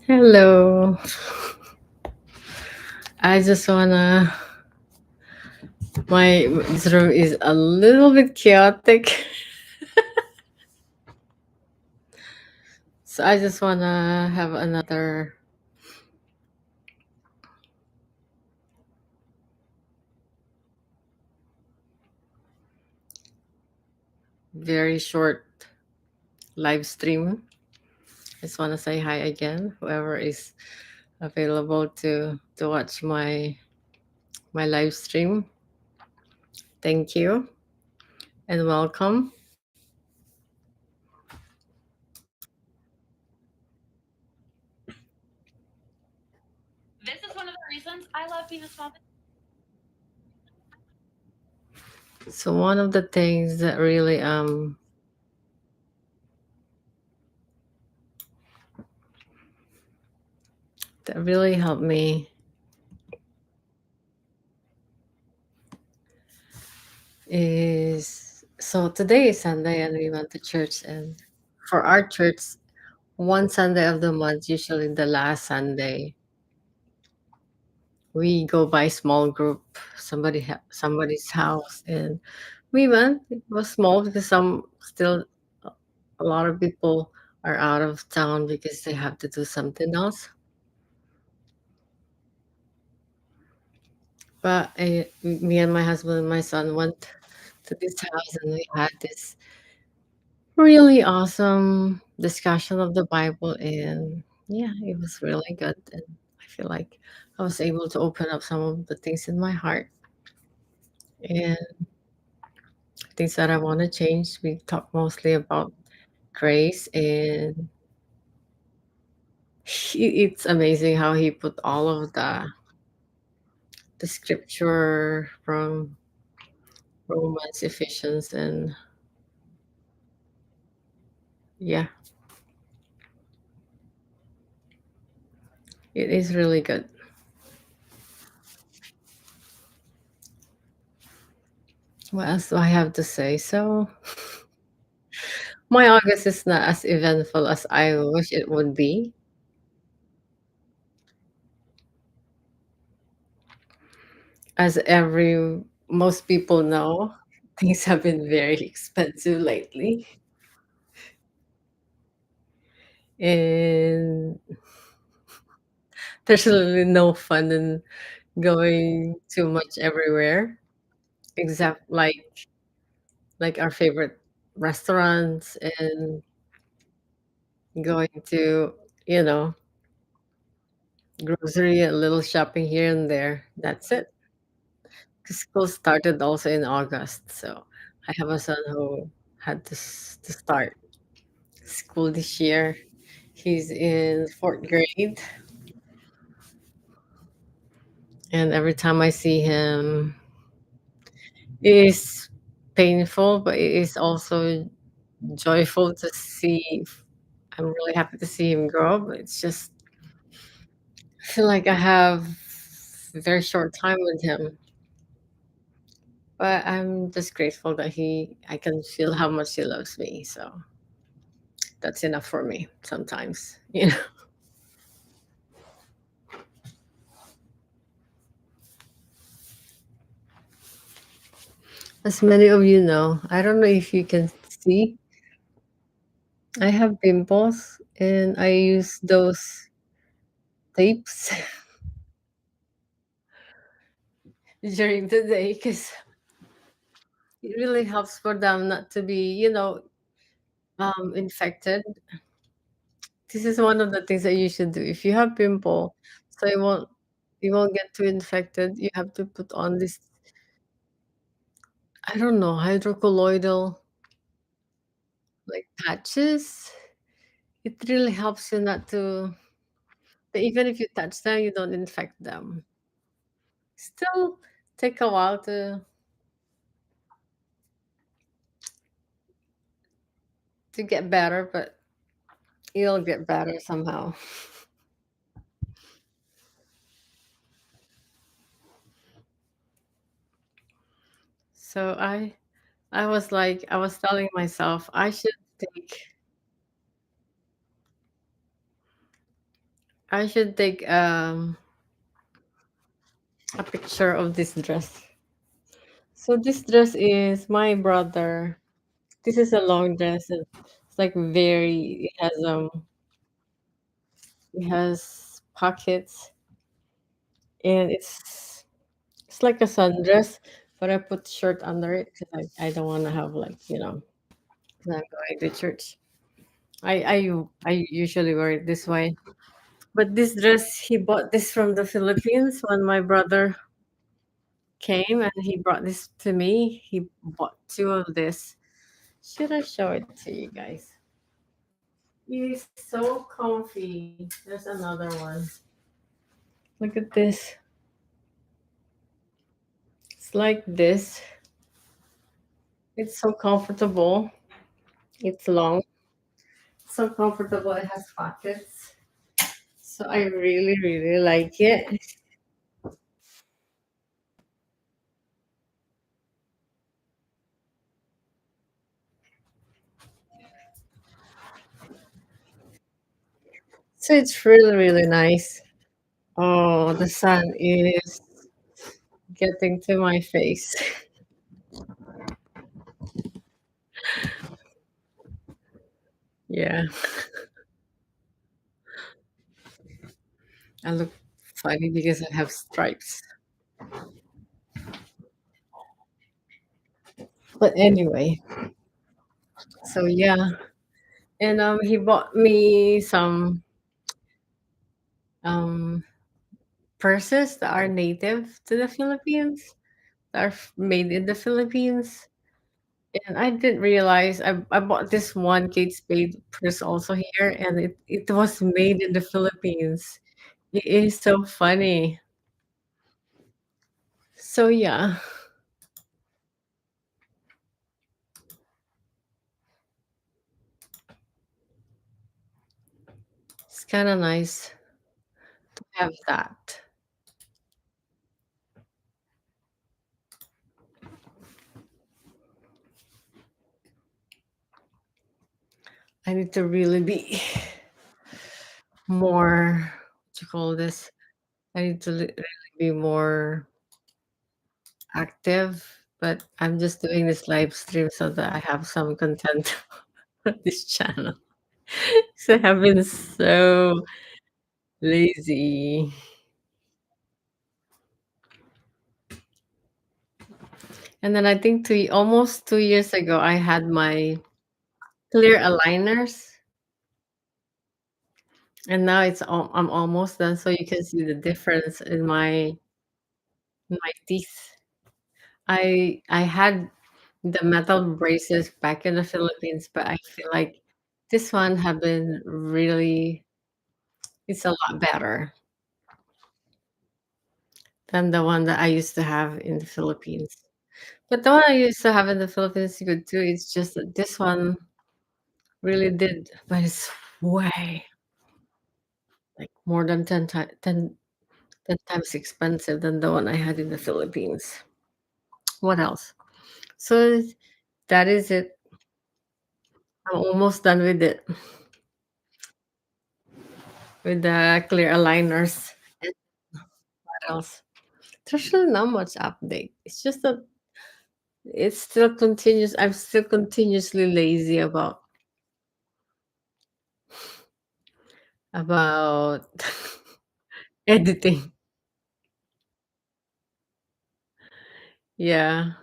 Hello. I just wanna. My this room is a little bit chaotic, so I just wanna have another very short live stream. Just wanna say hi again, whoever is available to watch my live stream. Thank you and welcome. So one of the things that really helped me is so today is Sunday and we went to church, and for our church, one Sunday of the month, usually the last Sunday, we go by small group, somebody's house, and we went. It was small because some still a lot of people are out of town because they have to do something else. But me and my husband and my son went to this house, and we had this really awesome discussion of the Bible, and yeah, it was really good. And I feel like I was able to open up some of the things in my heart and things that I want to change. We talk mostly about grace, and it's amazing how he put all of the scripture from Romans, Ephesians, and yeah, it is really good. What else do I have to say? So my August is not as eventful as I wish it would be. As every most people know, things have been very expensive lately, and there's really no fun in going too much everywhere, except like our favorite restaurants and going to, you know, grocery, a little shopping here and there. That's it. 'Cause school started also in August, so I have a son who had to start school this year. He's in fourth grade, and every time I see him, it is painful, but it is also joyful to see. I'm really happy to see him grow, but it's just I feel like I have a very short time with him. But I'm just grateful that I can feel how much he loves me. So that's enough for me sometimes. As many of you know, I don't know if you can see, I have pimples and I use those tapes during the day because it really helps for them not to be, infected. This is one of the things that you should do. If you have pimple, so you won't get too infected, you have to put on this, I don't know, hydrocolloidal like patches. It really helps you not to, that even if you touch them, you don't infect them. Still take a while to get better, but it'll get better somehow. So I was telling myself I should take I should take a picture of this dress. So this dress is my brother. This is a long dress. It's like very. It has pockets, and it's like a sundress, but I put shirt under it because I don't want to have like 'cause I'm going to church. I usually wear it this way. But this dress, he bought this from the Philippines when my brother came and he brought this to me. He bought two of this. Should I show it to you guys? It is so comfy. There's another one. Look at this. It's like this. It's so comfortable. It's long. So comfortable. It has pockets. So I really, really like it. So it's really, really nice. Oh, the sun is getting to my face. Yeah, I look funny because I have stripes. But anyway, so yeah, and he bought me some um purses that are native to the Philippines, that are made in the Philippines. And I didn't realize I bought this one Kate Spade purse also here, and it was made in the Philippines. It is so funny. So yeah, it's kind of nice to have that. I need to really be more, what you call this? I need to really be more active, but I'm just doing this live stream so that I have some content on this channel. So I have been so lazy. And then I think almost 2 years ago, I had my clear aligners, and now I'm almost done. So you can see the difference in my teeth. I had the metal braces back in the Philippines, but I feel like this one have been really, it's a lot better than the one that I used to have in the Philippines. But the one I used to have in the Philippines is good too. It's just that this one really did, but it's way like more than 10 times expensive than the one I had in the Philippines. What else? So that is it. I'm almost done with it, with the clear aligners. And what else? There's really not much update. It's just that it's still continuous. I'm still continuously lazy about editing. Yeah.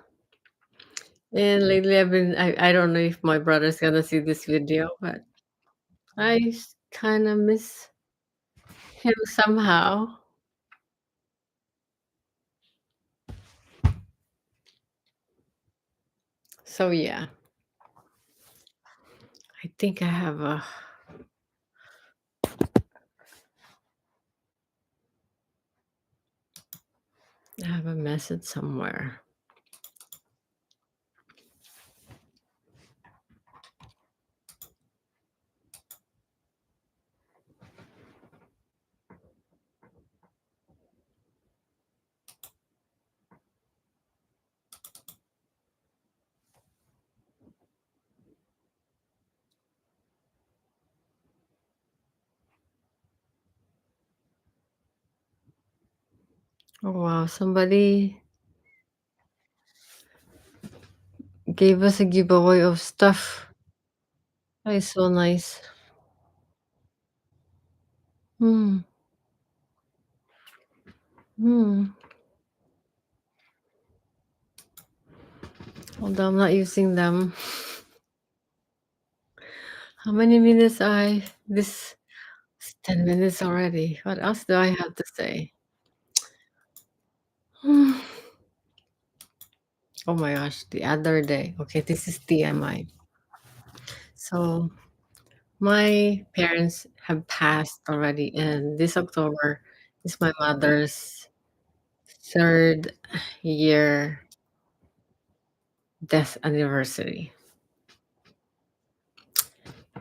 And lately I don't know if my brother's gonna see this video, but I kind of miss him somehow. So yeah, I think I have a message somewhere. Oh, wow. Somebody gave us a giveaway of stuff. That is so nice. Hmm. Hmm. Although I'm not using them. How many minutes this is 10 minutes already. What else do I have to say? Hmm. Oh my gosh, the other day. Okay, this is TMI. So my parents have passed already, and this October is my mother's third year death anniversary.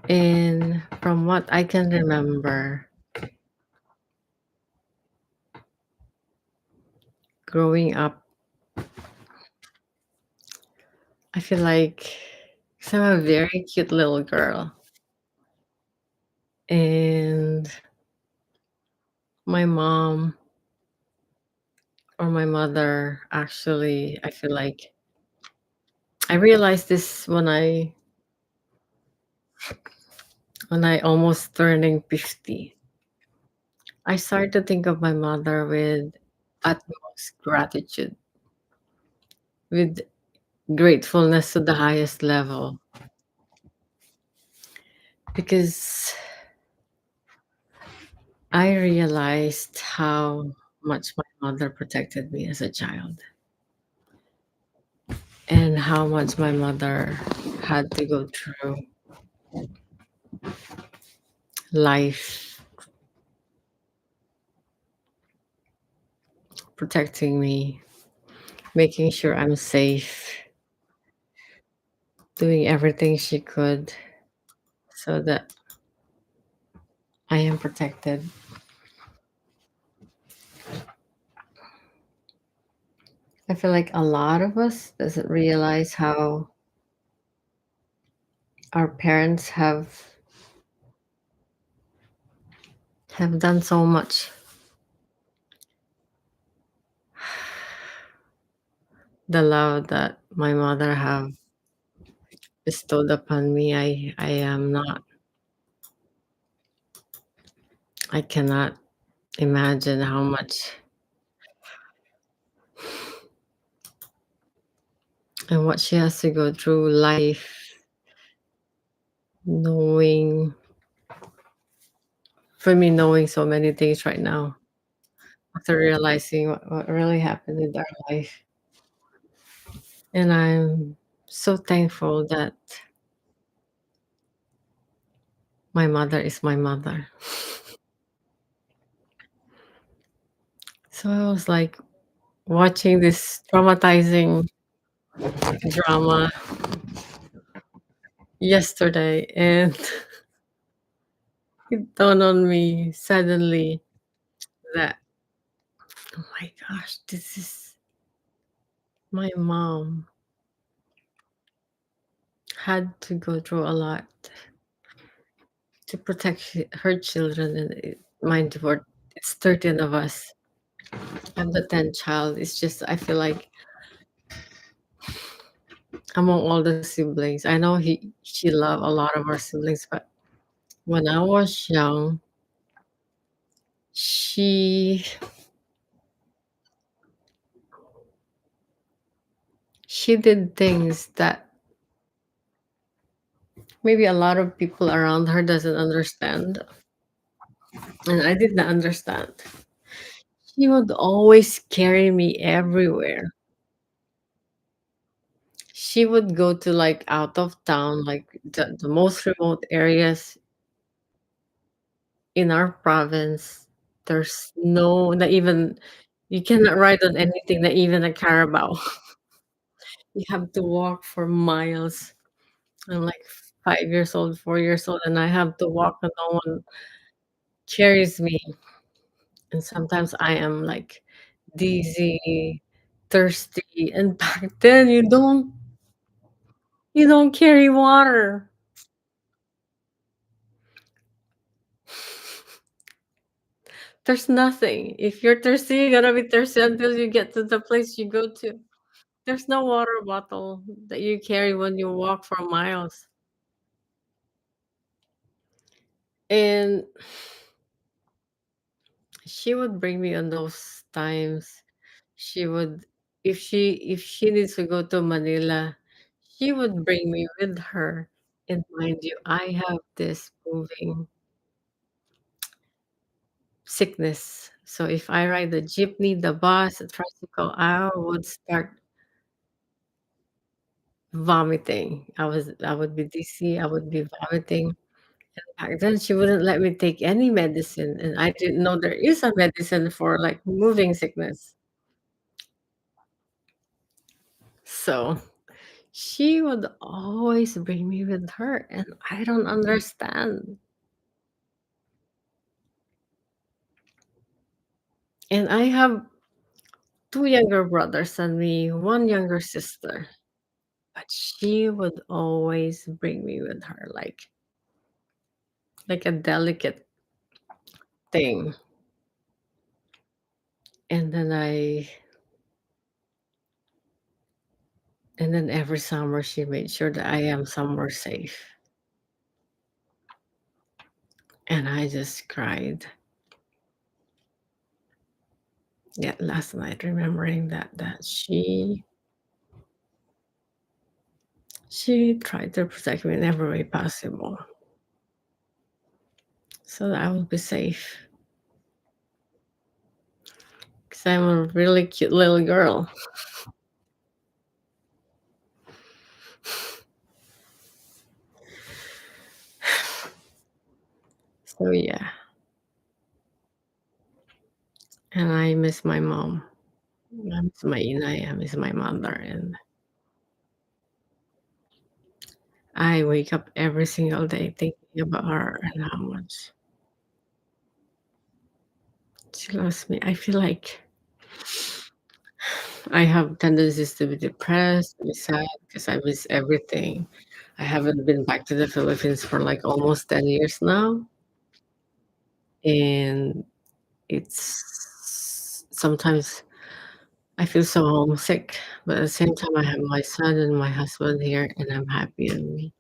And from what I can remember, growing up, I feel like 'cause I'm a very cute little girl, and my mom or my mother actually, I feel like I realized this when I almost turning 50. I started to think of my mother with utmost gratitude, with gratefulness to the highest level, because I realized how much my mother protected me as a child and how much my mother had to go through life protecting me, making sure I'm safe, doing everything she could so that I am protected. I feel like a lot of us doesn't realize how our parents have done so much. The love that my mother have bestowed upon me, I am not I cannot imagine how much and what she has to go through life knowing for me knowing so many things right now after realizing what really happened in our life. And I'm so thankful that my mother is my mother. So I was like watching this traumatizing drama yesterday, and it dawned on me suddenly that, oh my gosh, this is my mom had to go through a lot to protect her children. And mind you, it's 13 of us. I'm the 10th child. It's just, I feel like among all the siblings, I know she loved a lot of our siblings, but when I was young, she she did things that maybe a lot of people around her doesn't understand, and I did not understand. She would always carry me everywhere. She would go to like out of town, like the most remote areas in our province. There's no, not even, you cannot ride on anything, not even a carabao. You have to walk for miles. I'm like 5 years old, 4 years old, and I have to walk and no one carries me. And sometimes I am like dizzy, thirsty, and back then you don't carry water. There's nothing. If you're thirsty, you're gonna be thirsty until you get to the place you go to. There's no water bottle that you carry when you walk for miles. And she would bring me on those times. She would if she needs to go to Manila, she would bring me with her. And mind you, I have this moving sickness. So if I ride the jeepney, the bus, the tricycle, I would start vomiting. I would be dizzy, I would be vomiting. Back then, she wouldn't let me take any medicine, and I didn't know there is a medicine for, like, moving sickness. So, she would always bring me with her, and I don't understand. And I have 2 younger brothers than me, 1 younger sister, but she would always bring me with her like a delicate thing. And then every summer she made sure that I am somewhere safe, and I just cried. Yeah, last night remembering that she tried to protect me in every way possible so that I would be safe. Because I'm a really cute little girl. So yeah, and I miss my mom. I miss my inay, I miss my mother, and I wake up every single day thinking about her and how much she loves me. I feel like I have tendencies to be depressed, to be sad because I miss everything. I haven't been back to the Philippines for like almost 10 years now. And it's sometimes I feel so homesick, but at the same time, I have my son and my husband here, and I'm happy. And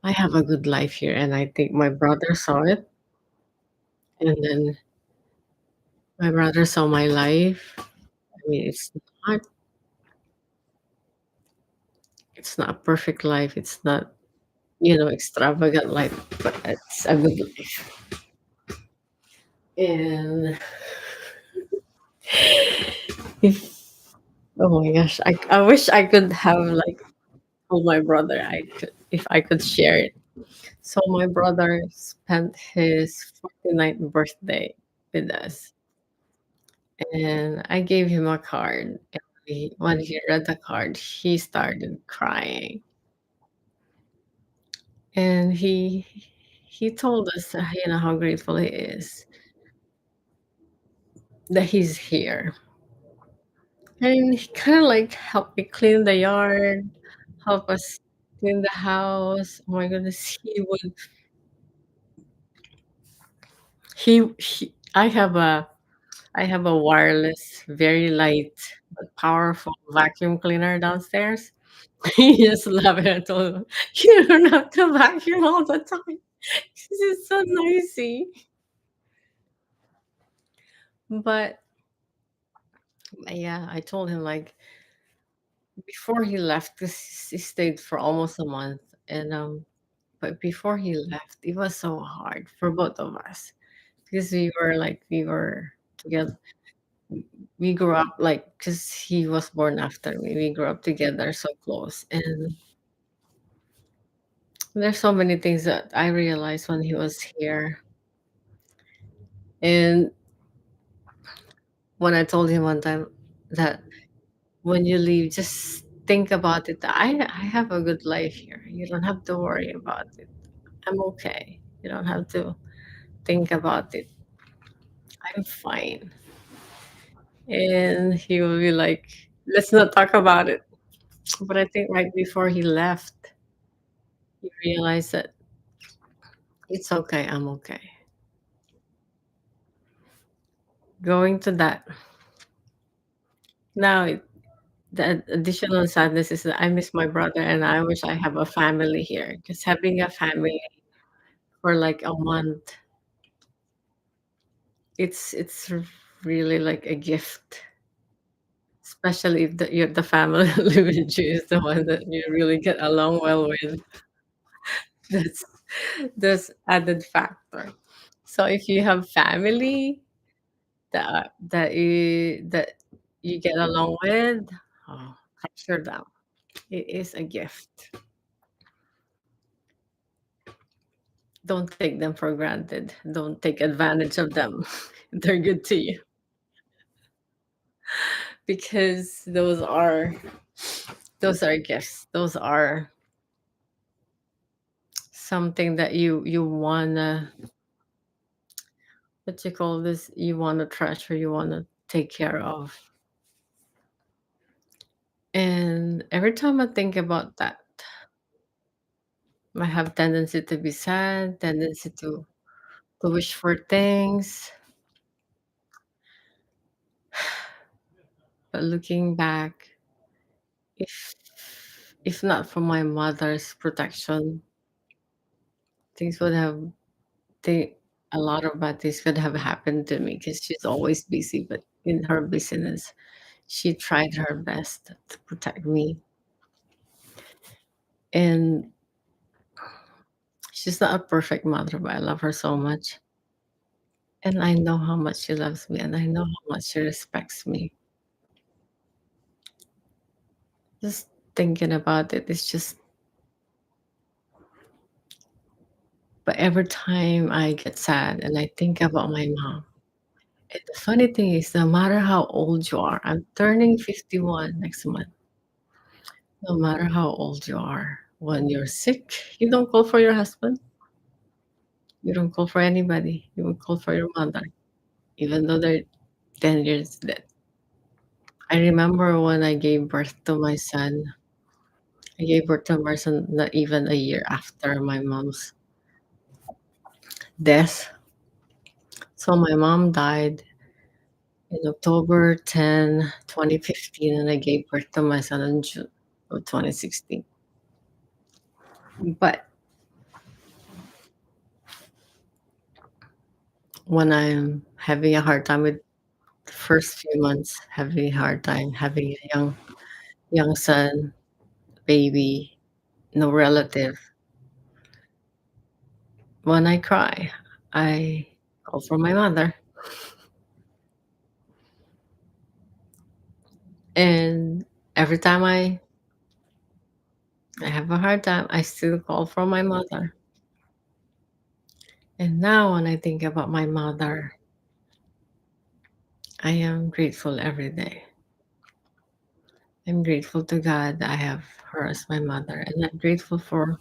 I have a good life here, and I think my brother saw it, and then my brother saw my life. I mean, not it's not a perfect life. It's not extravagant life, but it's a good life. And if oh my gosh, I wish I could have like told my brother I could if I could share it. So my brother spent his 49th birthday with us, and I gave him a card. And when he read the card, he started crying, and he told us how grateful he is that he's here. And he kind of like helped me clean the yard, help us clean the house. Oh my goodness, he I have a wireless, very light but powerful vacuum cleaner downstairs. He just love it. I told him, "You don't have to vacuum all the time. This is so noisy." But yeah, I told him like before he left, 'cause he stayed for almost a month, and but before he left, it was so hard for both of us because we were together. We grew up like because he was born after me. We grew up together so close, and there's so many things that I realized when he was here. And when I told him one time that when you leave, just think about it. I have a good life here. You don't have to worry about it. I'm okay. You don't have to think about it. I'm fine. And he will be like, let's not talk about it. But I think right before he left, he realized that it's okay. I'm okay. going to that now, the additional sadness is that I miss my brother and I wish I have a family here. Because having a family for like a month, it's really like a gift. Especially if the family live with you is the one that you really get along well with. That's that's added factor. So if you have family that you get along with, oh, treasure them. It is a gift. Don't take them for granted. Don't take advantage of them. They're good to you because those are gifts. Those are something that you wanna, what you call this, you wanna treasure, you wanna take care of. And every time I think about that, I have tendency to be sad, tendency to wish for things. But looking back, if if not for my mother's protection, things would have they a lot of bad things could have happened to me because she's always busy, but in her business, she tried her best to protect me. And she's not a perfect mother, but I love her so much. And I know how much she loves me, and I know how much she respects me. Just thinking about it, it's just, but every time I get sad and I think about my mom, and the funny thing is, no matter how old you are, I'm turning 51 next month. No matter how old you are, when you're sick, you don't call for your husband, you don't call for anybody, you will call for your mother, even though they're 10 years dead. I remember when I gave birth to my son, I gave birth to my son not even a year after my mom's death. So my mom died in October 10, 2015, and I gave birth to my son in June of 2016. But when I'm having a hard time with the first few months, having a hard time having a young son, baby, no relative, when I cry, I call for my mother. And every time I have a hard time, I still call for my mother. And now when I think about my mother, I am grateful every day. I'm grateful to God that I have her as my mother, and I'm grateful for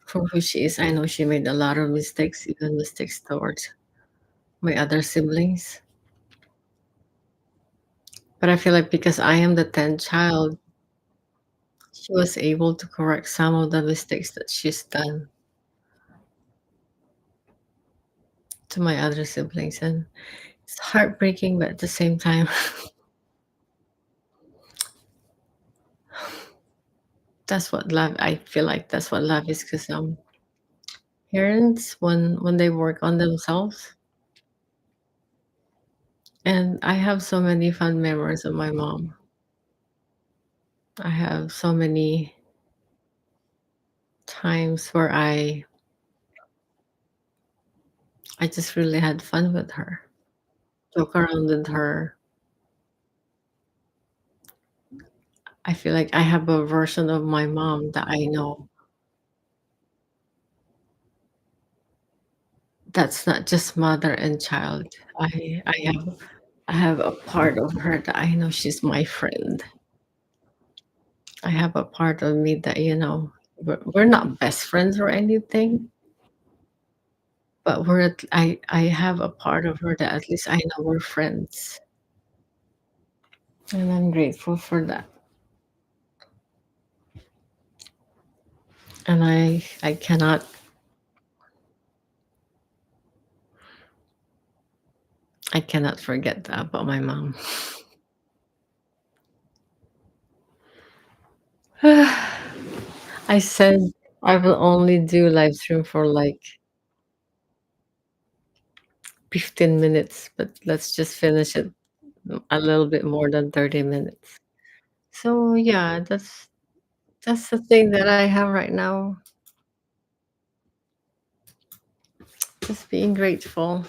who she is. I know she made a lot of mistakes, even mistakes towards my other siblings. But I feel like because I am the 10th child, she was able to correct some of the mistakes that she's done to my other siblings. And it's heartbreaking, but at the same time, that's what love, I feel like that's what love is, because parents, when they work on themselves, and I have so many fun memories of my mom. I have so many times where I just really had fun with her, joke around with her. I feel like I have a version of my mom that I know that's not just mother and child. I have a part of her that I know she's my friend. I have a part of me that, we're not best friends or anything, but I have a part of her that at least I know we're friends, and I'm grateful for that. And I cannot forget that about my mom. I said I will only do live stream for like 15 minutes, but let's just finish it a little bit more than 30 minutes. So yeah, that's the thing that I have right now. Just being grateful.